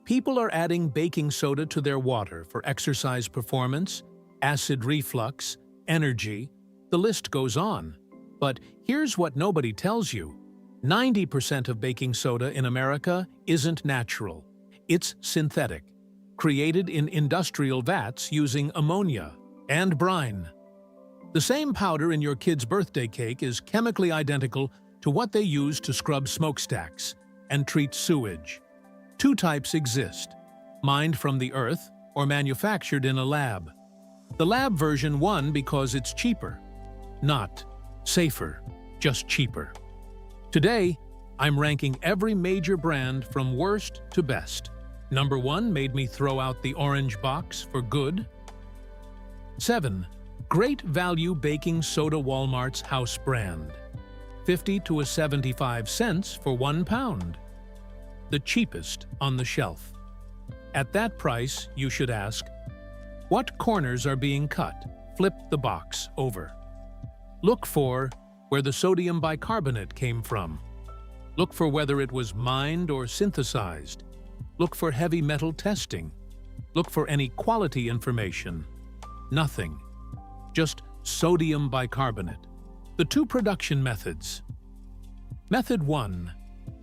People are adding baking soda to their water for exercise performance, acid reflux, energy. The list goes on. But here's what nobody tells you. 90% of baking soda in America isn't natural. It's synthetic, created in industrial vats using ammonia and brine. The same powder in your kid's birthday cake is chemically identical to what they use to scrub smokestacks and treat sewage. Two types exist: mined from the earth or manufactured in a lab. The lab version won because it's cheaper. Not safer, just cheaper. Today, I'm ranking every major brand from worst to best. Number 1 made me throw out the orange box for good. 7. Great Value Baking Soda, Walmart's house brand. 50 to 75 cents for 1 pound. The cheapest on the shelf. At that price, you should ask, what corners are being cut? Flip the box over. Look for where the sodium bicarbonate came from. Look for whether it was mined or synthesized. Look for heavy metal testing. Look for any quality information. Nothing. Just sodium bicarbonate. The two production methods. Method 1.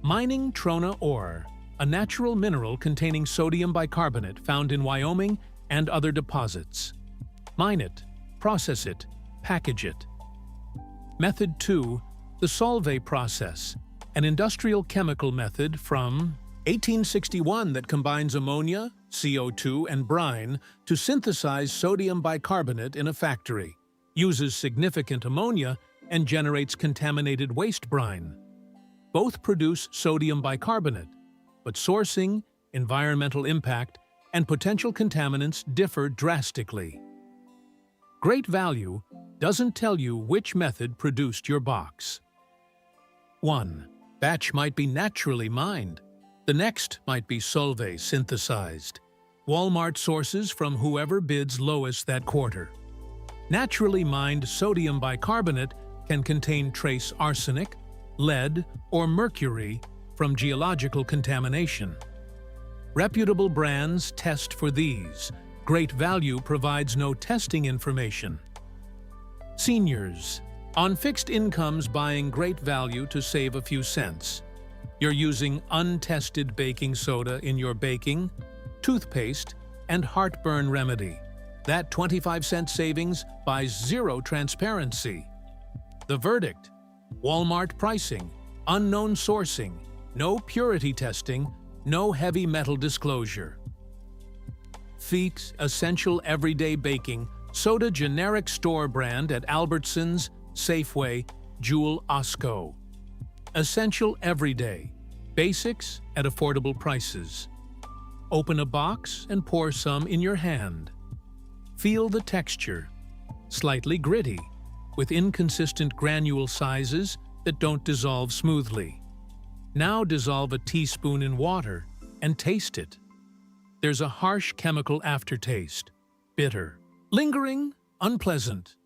Mining trona ore, a natural mineral containing sodium bicarbonate found in Wyoming and other deposits. Mine it, process it, package it. Method 2. The Solvay-process, an industrial chemical method from 1861 that combines ammonia, CO2, and brine to synthesize sodium bicarbonate in a factory, uses significant ammonia, and generates contaminated waste brine. Both produce sodium bicarbonate, but sourcing, environmental impact, and potential contaminants differ drastically. Great Value doesn't tell you which method produced your box. 1. Batch might be naturally mined. The next might be Solvay synthesized. Walmart sources from whoever bids lowest that quarter. Naturally mined sodium bicarbonate can contain trace arsenic, lead, or mercury from geological contamination. Reputable brands test for these. Great Value provides no testing information. Seniors. On fixed incomes buying Great Value to save a few cents. You're using untested baking soda in your baking, toothpaste, and heartburn remedy. That 25-cent savings buys zero transparency. The verdict: Walmart pricing, unknown sourcing, no purity testing, no heavy metal disclosure. Feet Essential Everyday Baking Soda generic store brand at Albertsons, Safeway, Jewel Osco. Essential Everyday. Basics at affordable prices. Open a box and pour some in your hand. Feel the texture. Slightly gritty, with inconsistent granule sizes that don't dissolve smoothly. Now dissolve a teaspoon in water and taste it. There's a harsh chemical aftertaste. Bitter. Lingering, unpleasant.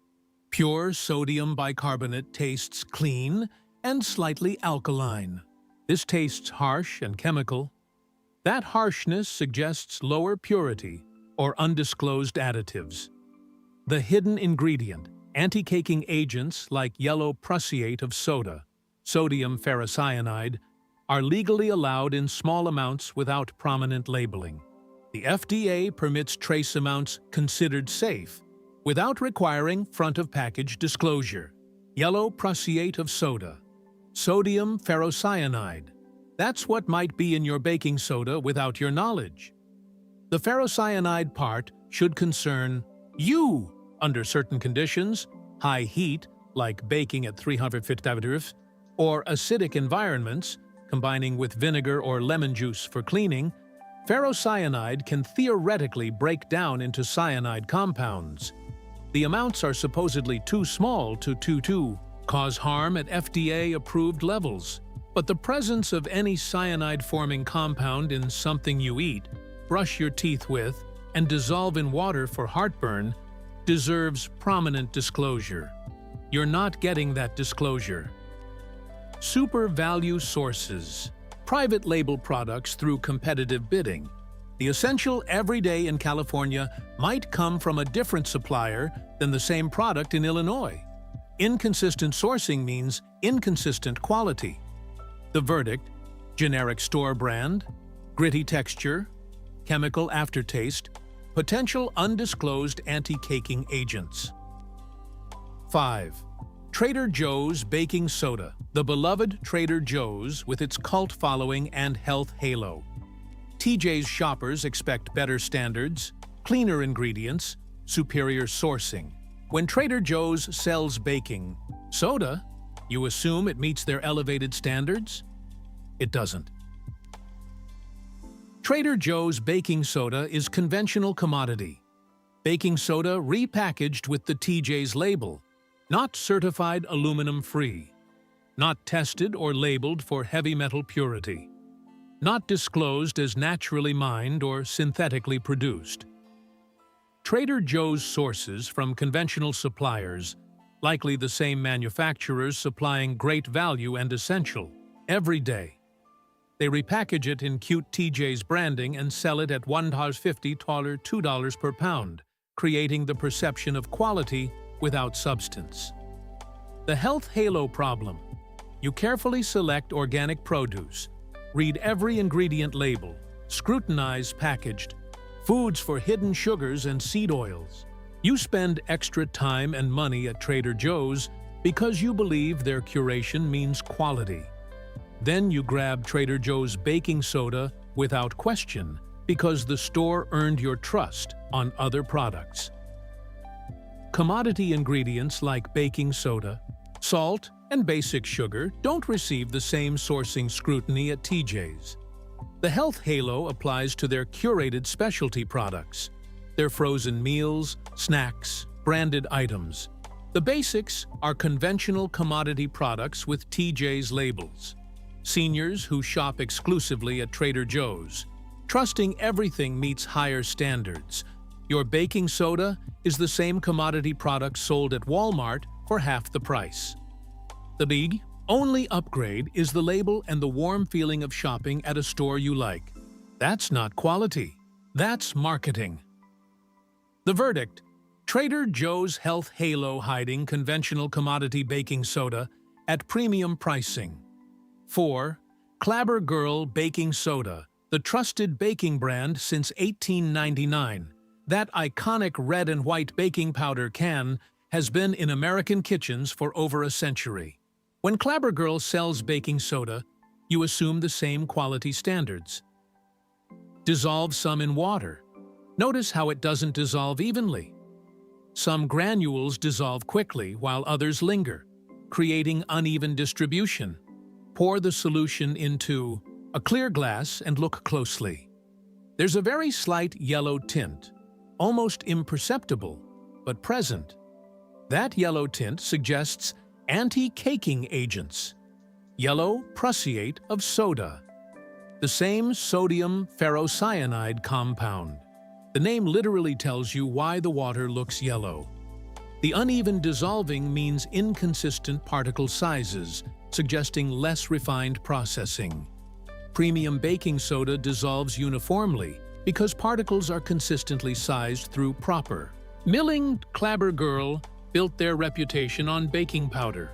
Pure sodium bicarbonate tastes clean and slightly alkaline. This tastes harsh and chemical. That harshness suggests lower purity or undisclosed additives. The hidden ingredient, anti-caking agents like yellow prussiate of soda, sodium ferrocyanide, are legally allowed in small amounts without prominent labeling. The FDA permits trace amounts considered safe without requiring front-of-package disclosure. Yellow prussiate of soda, sodium ferrocyanide. That's what might be in your baking soda without your knowledge. The ferrocyanide part should concern you under certain conditions, high heat, like baking at 350 degrees, or acidic environments, combining with vinegar or lemon juice for cleaning. Ferrocyanide can theoretically break down into cyanide compounds. The amounts are supposedly too small to cause harm at FDA-approved levels. But the presence of any cyanide-forming compound in something you eat, brush your teeth with, and dissolve in water for heartburn deserves prominent disclosure. You're not getting that disclosure. Super value sources. Private label products through competitive bidding. The essential everyday in California might come from a different supplier than the same product in Illinois. Inconsistent sourcing means inconsistent quality. The verdict: generic store brand, gritty texture, chemical aftertaste, potential undisclosed anti-caking agents. 5. Trader Joe's baking soda. The beloved Trader Joe's with its cult following and health halo. TJ's shoppers expect better standards, cleaner ingredients, superior sourcing. When Trader Joe's sells baking soda, you assume it meets their elevated standards? It doesn't. Trader Joe's baking soda is conventional commodity. Baking soda repackaged with the TJ's label, not certified aluminum-free, not tested or labeled for heavy metal purity, not disclosed as naturally mined or synthetically produced. Trader Joe's sources from conventional suppliers, likely the same manufacturers supplying great value and essential, every day. They repackage it in cute TJ's branding and sell it at $1.50 to $2 per pound, creating the perception of quality without substance. The health halo problem. You carefully select organic produce, read every ingredient label, scrutinize packaged foods for hidden sugars and seed oils. You spend extra time and money at Trader Joe's because you believe their curation means quality. Then you grab Trader Joe's baking soda without question because the store earned your trust on other products. Commodity ingredients like baking soda, salt, and basic sugar don't receive the same sourcing scrutiny at TJ's. The health halo applies to their curated specialty products, their frozen meals, snacks, branded items. The basics are conventional commodity products with TJ's labels. Seniors who shop exclusively at Trader Joe's, trusting everything meets higher standards. Your baking soda is the same commodity product sold at Walmart for half the price. The big, only upgrade is the label and the warm feeling of shopping at a store you like. That's not quality. That's marketing. The verdict: Trader Joe's health halo hiding conventional commodity baking soda at premium pricing. 4. Clabber Girl baking soda, the trusted baking brand since 1899. That iconic red and white baking powder can has been in American kitchens for over a century. When Clabber Girl sells baking soda, you assume the same quality standards. Dissolve some in water. Notice how it doesn't dissolve evenly. Some granules dissolve quickly while others linger, creating uneven distribution. Pour the solution into a clear glass and look closely. There's a very slight yellow tint, almost imperceptible, but present. That yellow tint suggests anti-caking agents. Yellow prussiate of soda. The same sodium ferrocyanide compound. The name literally tells you why the water looks yellow. The uneven dissolving means inconsistent particle sizes, suggesting less refined processing. Premium baking soda dissolves uniformly because particles are consistently sized through proper milling. Clabber Girl built their reputation on baking powder,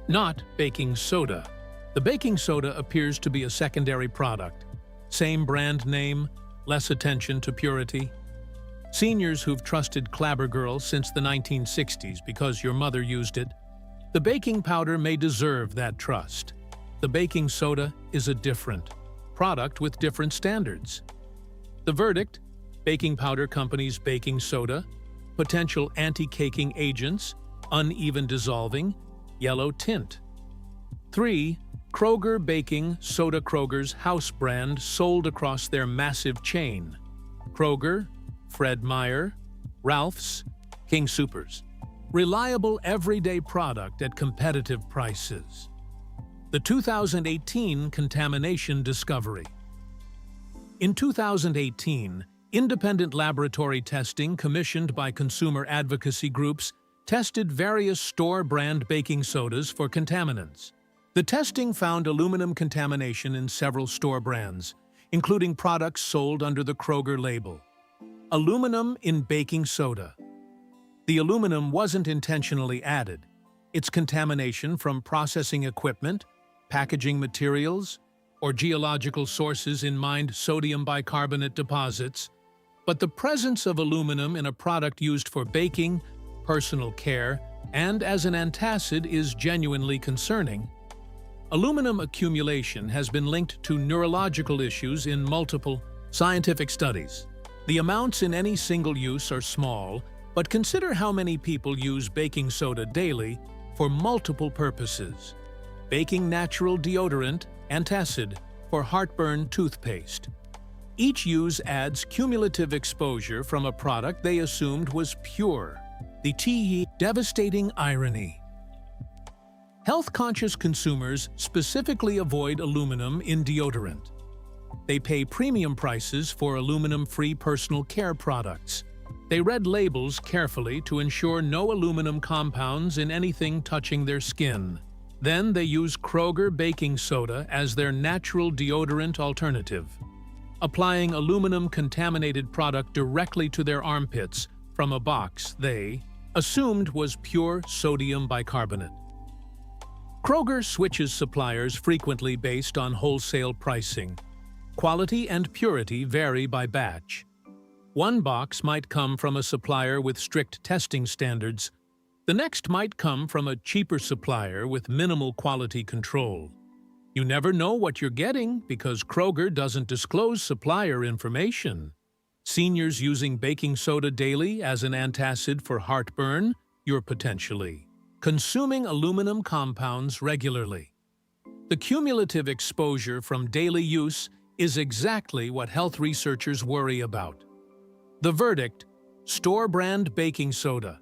not baking soda. The baking soda appears to be a secondary product. Same brand name, less attention to purity. Seniors who've trusted Clabber Girl since the 1960s because your mother used it, the baking powder may deserve that trust. The baking soda is a different product with different standards. The verdict: baking powder companies' baking soda, potential anti-caking agents, uneven dissolving, yellow tint. 3. Kroger baking soda. Kroger's house brand sold across their massive chain. Kroger, Fred Meyer, Ralph's, King Soopers. Reliable everyday product at competitive prices. The 2018 contamination discovery. In 2018, independent laboratory testing commissioned by consumer advocacy groups tested various store-brand baking sodas for contaminants. The testing found aluminum contamination in several store brands, including products sold under the Kroger label. Aluminum in baking soda. The aluminum wasn't intentionally added. It's contamination from processing equipment, packaging materials, or geological sources in mined sodium bicarbonate deposits. But the presence of aluminum in a product used for baking, personal care, and as an antacid is genuinely concerning. Aluminum accumulation has been linked to neurological issues in multiple scientific studies. The amounts in any single use are small, but consider how many people use baking soda daily for multiple purposes. Baking natural deodorant, antacid, for heartburn toothpaste. Each use adds cumulative exposure from a product they assumed was pure. The devastating irony. Health-conscious consumers specifically avoid aluminum in deodorant. They pay premium prices for aluminum-free personal care products. They read labels carefully to ensure no aluminum compounds in anything touching their skin. Then they use Kroger baking soda as their natural deodorant alternative, applying aluminum-contaminated product directly to their armpits from a box they assumed was pure sodium bicarbonate. Kroger switches suppliers frequently based on wholesale pricing. Quality and purity vary by batch. One box might come from a supplier with strict testing standards. The next might come from a cheaper supplier with minimal quality control. You never know what you're getting because Kroger doesn't disclose supplier information. Seniors using baking soda daily as an antacid for heartburn, you're potentially consuming aluminum compounds regularly. The cumulative exposure from daily use is exactly what health researchers worry about. The verdict: store-brand baking soda.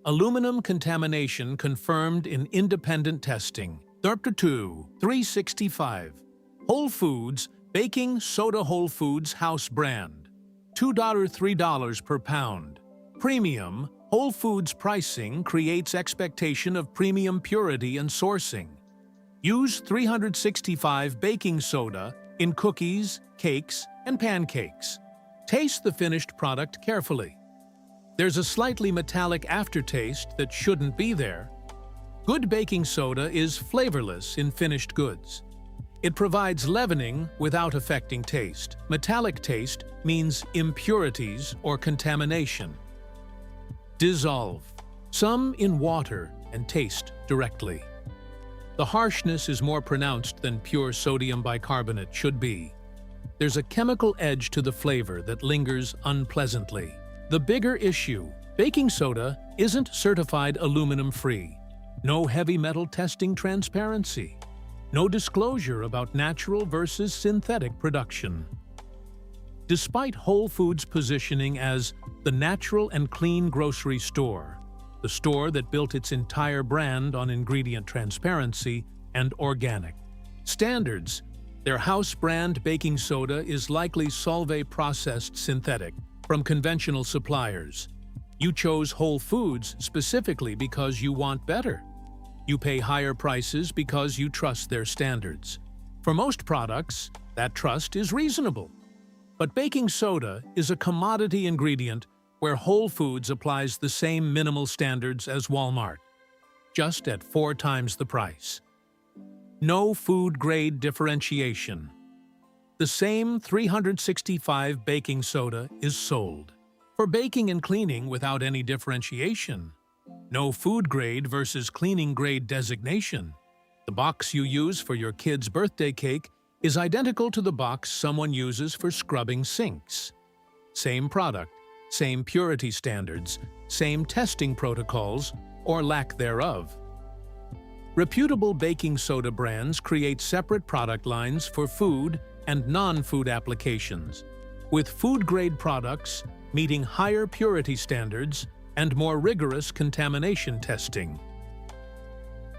Aluminum contamination confirmed in independent testing. Dr. 365. Whole Foods baking soda. Whole Foods house brand. $2-3 per pound. Premium. Whole Foods pricing creates expectation of premium purity and sourcing. Use 365 baking soda in cookies, cakes, and pancakes. Taste the finished product carefully. There's a slightly metallic aftertaste that shouldn't be there. Good baking soda is flavorless in finished goods. It provides leavening without affecting taste. Metallic taste means impurities or contamination. Dissolve. Some in water and taste directly. The harshness is more pronounced than pure sodium bicarbonate should be. There's a chemical edge to the flavor that lingers unpleasantly. The bigger issue: baking soda isn't certified aluminum-free. No heavy metal testing transparency. No disclosure about natural versus synthetic production. Despite Whole Foods' positioning as the natural and clean grocery store, the store that built its entire brand on ingredient transparency and organic standards, their house brand baking soda is likely Solvay-processed synthetic from conventional suppliers. You chose Whole Foods specifically because you want better. You pay higher prices because you trust their standards. For most products, that trust is reasonable. But baking soda is a commodity ingredient where Whole Foods applies the same minimal standards as Walmart, just at 4 times the price. No food-grade differentiation. The same 365 baking soda is sold for baking and cleaning without any differentiation. No food-grade versus cleaning-grade designation. The box you use for your kid's birthday cake is identical to the box someone uses for scrubbing sinks. Same product, same purity standards, same testing protocols, or lack thereof. Reputable baking soda brands create separate product lines for food and non-food applications, with food-grade products meeting higher purity standards and more rigorous contamination testing.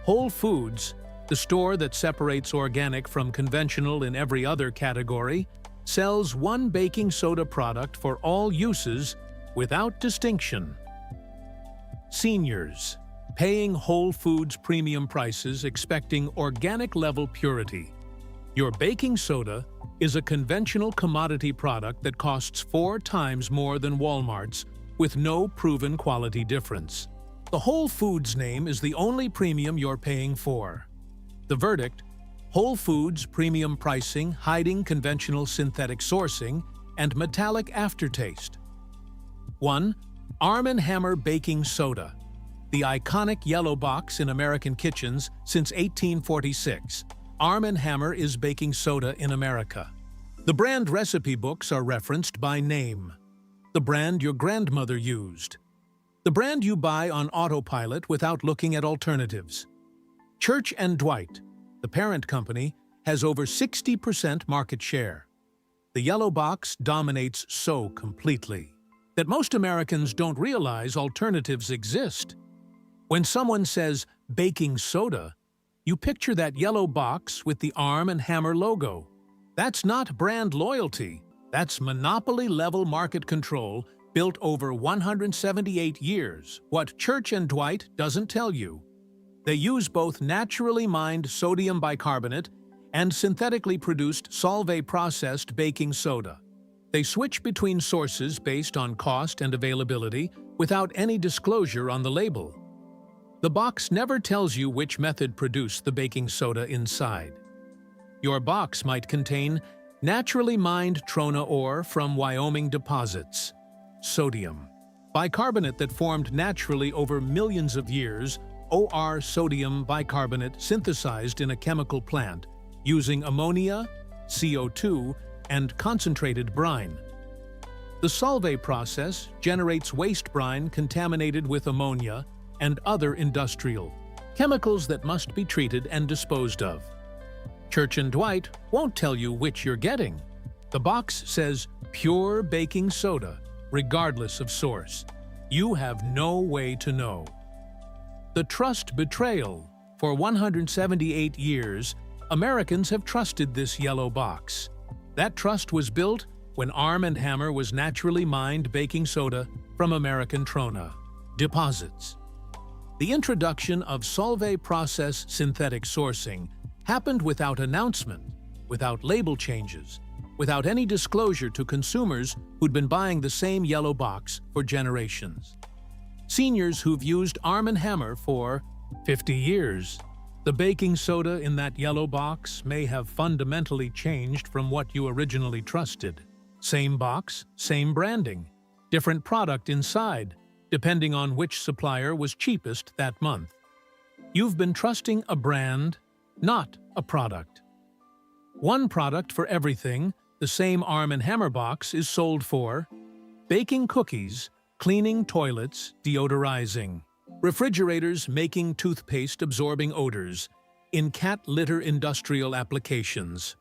Whole Foods, the store that separates organic from conventional in every other category, sells one baking soda product for all uses without distinction. Seniors, paying Whole Foods premium prices expecting organic-level purity. Your baking soda is a conventional commodity product that costs 4 times more than Walmart's, with no proven quality difference. The Whole Foods name is the only premium you're paying for. The verdict: Whole Foods premium pricing hiding conventional synthetic sourcing and metallic aftertaste. 1. Arm & Hammer Baking Soda. The iconic yellow box in American kitchens since 1846. Arm & Hammer is baking soda in America. The brand recipe books are referenced by name. The brand your grandmother used. The brand you buy on autopilot without looking at alternatives. Church & Dwight, the parent company, has over 60% market share. The yellow box dominates so completely that most Americans don't realize alternatives exist. When someone says baking soda, you picture that yellow box with the Arm & Hammer logo. That's not brand loyalty. That's monopoly-level market control built over 178 years. What Church & Dwight doesn't tell you: they use both naturally mined sodium bicarbonate and synthetically produced Solvay-processed baking soda. They switch between sources based on cost and availability without any disclosure on the label. The box never tells you which method produced the baking soda inside. Your box might contain naturally mined trona ore from Wyoming deposits, sodium, bicarbonate that formed naturally over millions of years, OR sodium bicarbonate synthesized in a chemical plant using ammonia, CO2, and concentrated brine. The Solvay-process generates waste brine contaminated with ammonia and other industrial chemicals that must be treated and disposed of. Church & Dwight won't tell you which you're getting. The box says pure baking soda, regardless of source. You have no way to know. The trust betrayal. For 178 years, Americans have trusted this yellow box. That trust was built when Arm & Hammer was naturally mined baking soda from American trona deposits. The introduction of Solvay-process synthetic sourcing happened without announcement, without label changes, without any disclosure to consumers who'd been buying the same yellow box for generations. Seniors who've used Arm & Hammer for 50 years. The baking soda in that yellow box may have fundamentally changed from what you originally trusted. Same box, same branding, different product inside, depending on which supplier was cheapest that month. You've been trusting a brand, not a product. One product for everything. The same Arm & Hammer box is sold for baking cookies, cleaning toilets, deodorizing, refrigerators making toothpaste absorbing odors, in cat litter industrial applications.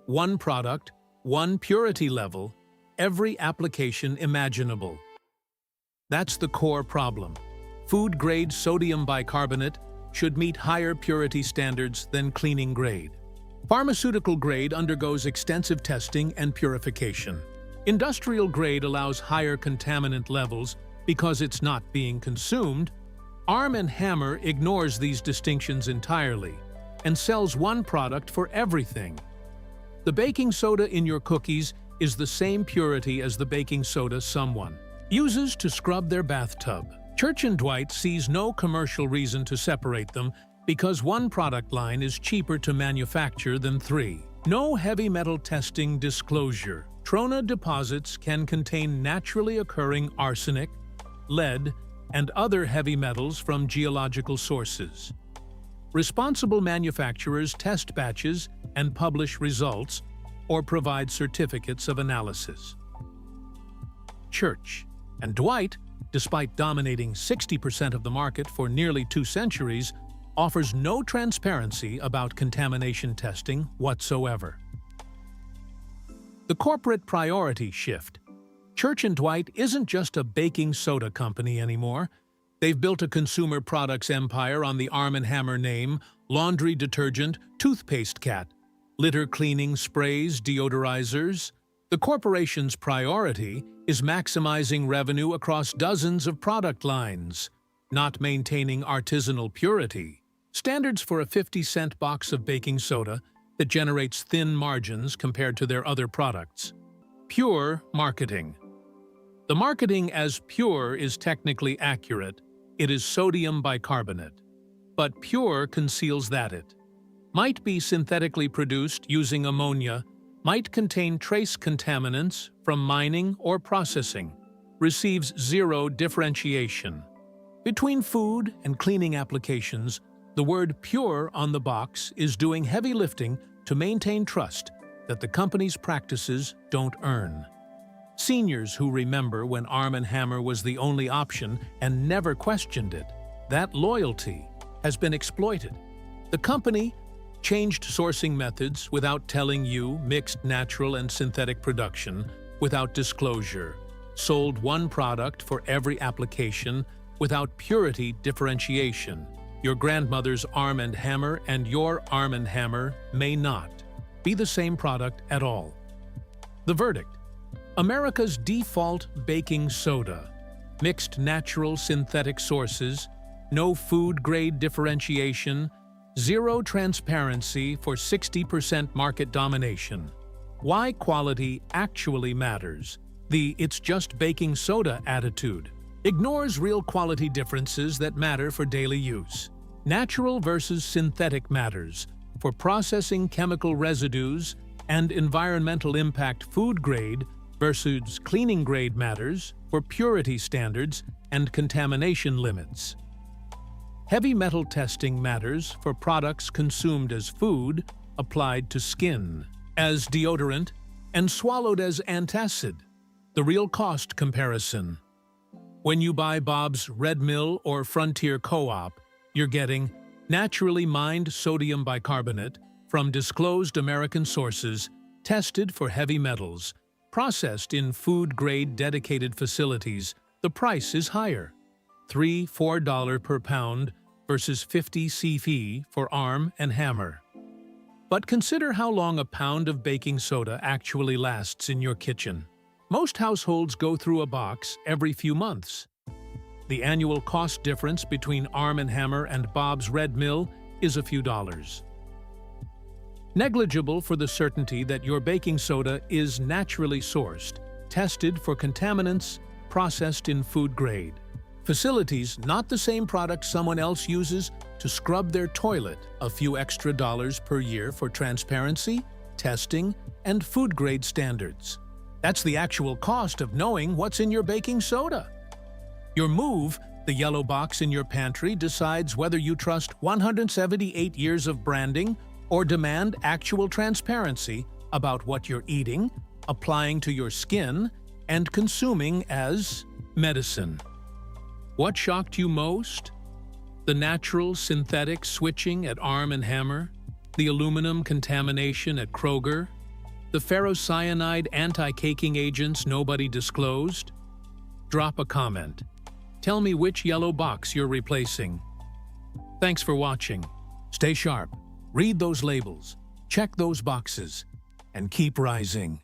One product, one purity level, every application imaginable. That's the core problem. Food-grade sodium bicarbonate should meet higher purity standards than cleaning grade. Pharmaceutical grade undergoes extensive testing and purification. Industrial grade allows higher contaminant levels because it's not being consumed. Arm & Hammer ignores these distinctions entirely and sells one product for everything. The baking soda in your cookies is the same purity as the baking soda someone uses to scrub their bathtub. Church & Dwight sees no commercial reason to separate them because one product line is cheaper to manufacture than 3. No heavy metal testing disclosure. Trona deposits can contain naturally occurring arsenic, lead, and other heavy metals from geological sources. Responsible manufacturers test batches and publish results or provide certificates of analysis. Church & Dwight, despite dominating 60% of the market for nearly 2 centuries, offers no transparency about contamination testing whatsoever. The corporate priority shift. Church & Dwight isn't just a baking soda company anymore. They've built a consumer products empire on the Arm & Hammer name: laundry detergent, toothpaste cat, litter cleaning sprays, deodorizers. The corporation's priority is maximizing revenue across dozens of product lines, not maintaining artisanal purity. Standards for a 50-cent box of baking soda that generates thin margins compared to their other products. Pure marketing. The marketing as pure is technically accurate. It is sodium bicarbonate. But pure conceals that it might be synthetically produced using ammonia, might contain trace contaminants from mining or processing, receives zero differentiation. Between food and cleaning applications, the word pure on the box is doing heavy lifting to maintain trust that the company's practices don't earn. Seniors who remember when Arm & Hammer was the only option and never questioned it, that loyalty has been exploited. The company changed sourcing methods without telling you, mixed natural and synthetic production without disclosure, sold one product for every application without purity differentiation. Your grandmother's Arm & Hammer and your Arm & Hammer may not be the same product at all. The verdict: America's default baking soda, mixed natural synthetic sources, no food-grade differentiation, zero transparency for 60% market domination. Why quality actually matters. The "it's just baking soda" attitude ignores real quality differences that matter for daily use. Natural versus synthetic matters for processing chemical residues, and environmental impact. Food grade versus cleaning grade matters for purity standards and contamination limits. Heavy metal testing matters for products consumed as food, applied to skin, as deodorant, and swallowed as antacid. The real cost comparison. When you buy Bob's Red Mill or Frontier Co-op, you're getting naturally mined sodium bicarbonate from disclosed American sources, tested for heavy metals, processed in food-grade dedicated facilities. The price is higher, $3–4 per pound versus 50 CFE for Arm & Hammer. But consider how long a pound of baking soda actually lasts in your kitchen. Most households go through a box every few months. The annual cost difference between Arm & Hammer and Bob's Red Mill is a few dollars. Negligible for the certainty that your baking soda is naturally sourced, tested for contaminants, processed in food grade. Facilities, not the same product someone else uses to scrub their toilet. A few extra dollars per year for transparency, testing, and food grade standards. That's the actual cost of knowing what's in your baking soda. Your move, the yellow box in your pantry, decides whether you trust 178 years of branding or demand actual transparency about what you're eating, applying to your skin, and consuming as medicine. What shocked you most? The natural-synthetic switching at Arm & Hammer? The aluminum contamination at Kroger? The ferrocyanide anti-caking agents nobody disclosed? Drop a comment. Tell me which yellow box you're replacing. Thanks for watching. Stay sharp, read those labels, check those boxes, and keep rising.